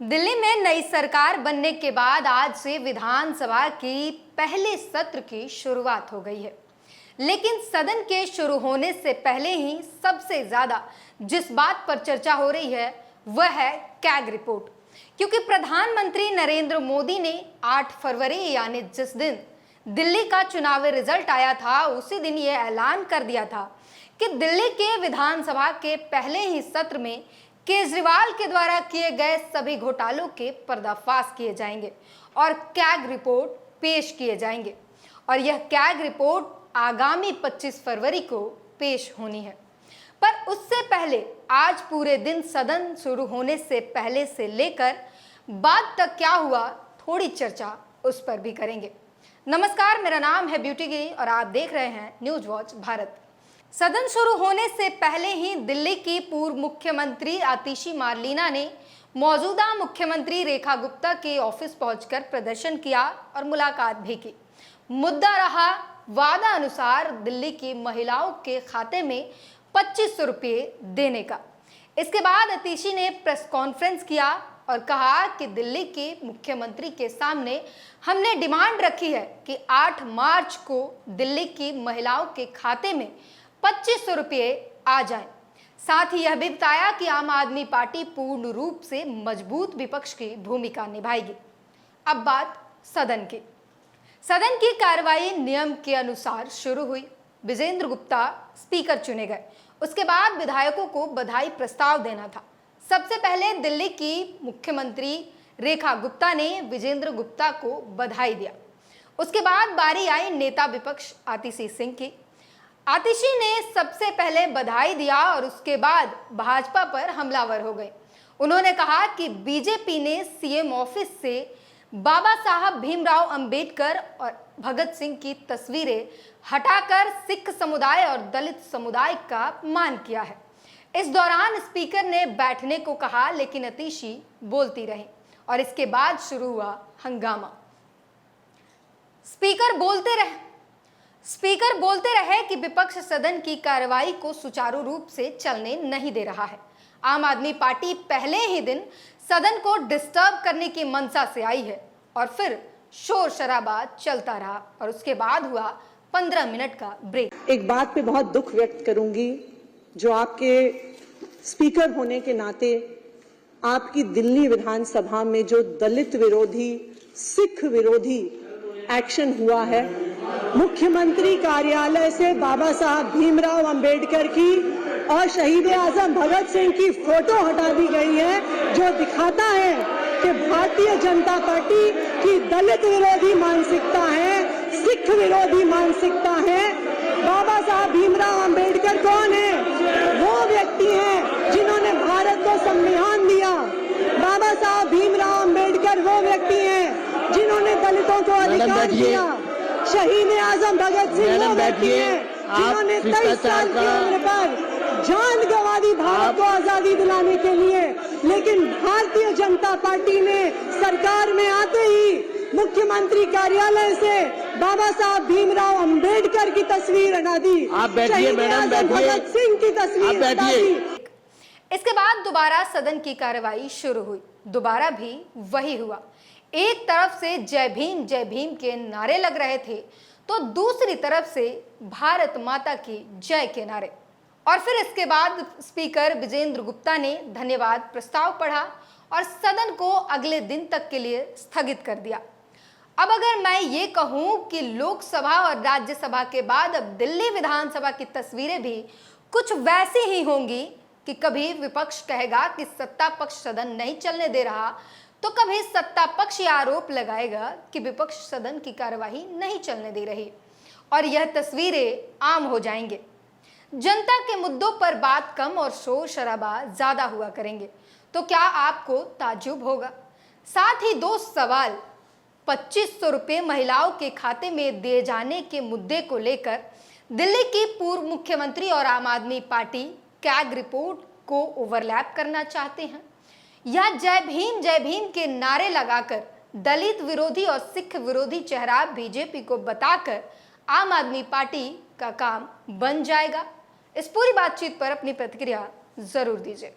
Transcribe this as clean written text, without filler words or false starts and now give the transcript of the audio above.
दिल्ली में नई सरकार बनने के बाद आज से विधानसभा की पहले सत्र की शुरुआत हो गई है। लेकिन सदन के शुरू होने से पहले ही सबसे ज्यादा जिस बात पर चर्चा हो रही है वह है कैग रिपोर्ट। क्योंकि प्रधानमंत्री नरेंद्र मोदी ने 8 फरवरी यानी जिस दिन दिल्ली का चुनावी रिजल्ट आया था उसी दिन यह ऐलान कर दिया था कि दिल्ली के विधानसभा के पहले ही सत्र में केजरीवाल के द्वारा किए गए सभी घोटालों के पर्दाफाश किए जाएंगे और कैग रिपोर्ट पेश किए जाएंगे। और यह कैग रिपोर्ट आगामी 25 फरवरी को पेश होनी है। पर उससे पहले आज पूरे दिन सदन शुरू होने से पहले से लेकर बाद तक क्या हुआ, थोड़ी चर्चा उस पर भी करेंगे। नमस्कार, मेरा नाम है ब्यूटी गिरी और आप देख रहे हैं न्यूज वॉच भारत। सदन शुरू होने से पहले ही दिल्ली की पूर्व मुख्यमंत्री आतिशी मारलेना ने मौजूदा मुख्यमंत्री रेखा गुप्ता के ऑफिस पहुंचकर प्रदर्शन किया और मुलाकात भी की। मुद्दा रहा वादा अनुसार दिल्ली की महिलाओं के खाते में 2500 रुपये देने का। इसके बाद आतिशी ने प्रेस कॉन्फ्रेंस किया और कहा कि दिल्ली के मुख्यमंत्री के सामने हमने डिमांड रखी है कि 8 मार्च को दिल्ली की महिलाओं के खाते में 2500 रुपये आ जाएं। साथ ही यह भी बताया कि आम आदमी पार्टी पूर्ण रूप से मजबूत विपक्ष की भूमिका निभाएगी। अब बात सदन की। सदन की कार्रवाई नियम के अनुसार शुरू हुई। विजेंद्र गुप्ता स्पीकर चुने गए। उसके बाद विधायकों को बधाई प्रस्ताव देना था। सबसे पहले दिल्ली की मुख्यमंत्री रेखा गुप्ता ने विजेंद्र गुप्ता को बधाई दिया। उसके बाद बारी आई नेता विपक्ष आतिशी सिंह की। आतिशी ने सबसे पहले बधाई दिया और उसके बाद भाजपा पर हमलावर हो गए। उन्होंने कहा कि बीजेपी ने सीएम ऑफिस से बाबा साहब भीमराव अंबेडकर और भगत सिंह की तस्वीरें हटाकर सिख समुदाय और दलित समुदाय का अपमान किया है। इस दौरान स्पीकर ने बैठने को कहा, लेकिन आतिशी बोलती रही और इसके बाद शुरू हुआ हंगामा। स्पीकर बोलते रहे कि विपक्ष सदन की कार्रवाई को सुचारू रूप से चलने नहीं दे रहा है। आम आदमी पार्टी पहले ही दिन सदन को डिस्टर्ब करने की मंशा से आई है और फिर शोर शराबा चलता रहा और उसके बाद हुआ 15 मिनट का ब्रेक। एक बात पे बहुत दुख व्यक्त करूंगी, जो आपके स्पीकर होने के नाते आपकी दिल्ली विधानसभा में जो दलित विरोधी, सिख विरोधी एक्शन हुआ है, मुख्यमंत्री कार्यालय से बाबा साहब भीमराव अंबेडकर की और शहीद आजम भगत सिंह की फोटो हटा दी गई है, जो दिखाता है कि भारतीय जनता पार्टी की दलित विरोधी मानसिकता है, सिख विरोधी मानसिकता है। बाबा साहब भीमराव अंबेडकर कौन है? वो व्यक्ति हैं जिन्होंने भारत को संविधान दिया। बाबा साहब भीमराव अंबेडकर वो व्यक्ति हैं जिन्होंने दलितों को अधिकार दिया। शहीद आजम भगत सिंह वो व्यक्ति हैं जिन्होंने 23 साल की उम्र पर जान गंवा दी भारत को आजादी दिलाने के लिए। लेकिन भारतीय जनता पार्टी ने सरकार में आते ही मुख्यमंत्री कार्यालय से बाबा साहब भीमराव अंबेडकर की तस्वीर हटा दी। आप बैठिए मैडम, बैठिए। भगत सिंह की तस्वीर हटा दी। इसके बाद दोबारा सदन की कार्रवाई शुरू हुई। दोबारा भी वही हुआ। एक तरफ से जय भीम के नारे लग रहे थे तो दूसरी तरफ से भारत माता की जय के नारे। और फिर इसके बाद स्पीकर विजेंद्र गुप्ता ने धन्यवाद प्रस्ताव पढ़ा और सदन को अगले दिन तक के लिए स्थगित कर दिया। अब अगर मैं ये कहूं कि लोकसभा और राज्यसभा के बाद अब दिल्ली विधानसभा की तस्वीरें भी कुछ वैसी ही होंगी कि कभी विपक्ष कहेगा कि सत्ता पक्ष सदन नहीं चलने दे रहा, तो कभी सत्ता पक्ष यह आरोप लगाएगा कि विपक्ष सदन की कार्यवाही नहीं चलने दे रही और यह तस्वीरें आम हो जाएंगे। जनता के मुद्दों पर बात कम और शोर शराबा ज्यादा हुआ करेंगे। तो क्या आपको ताज्जुब होगा? साथ ही 2 सवाल, 2500 रुपये महिलाओं के खाते में दिए जाने के मुद्दे को लेकर दिल्ली की पूर्व मुख्यमंत्री और आम आदमी पार्टी कैग रिपोर्ट को ओवरलैप करना चाहते हैं या जय भीम के नारे लगाकर दलित विरोधी और सिख विरोधी चेहरा बीजेपी को बताकर आम आदमी पार्टी का काम बन जाएगा? इस पूरी बातचीत पर अपनी प्रतिक्रिया जरूर दीजिए।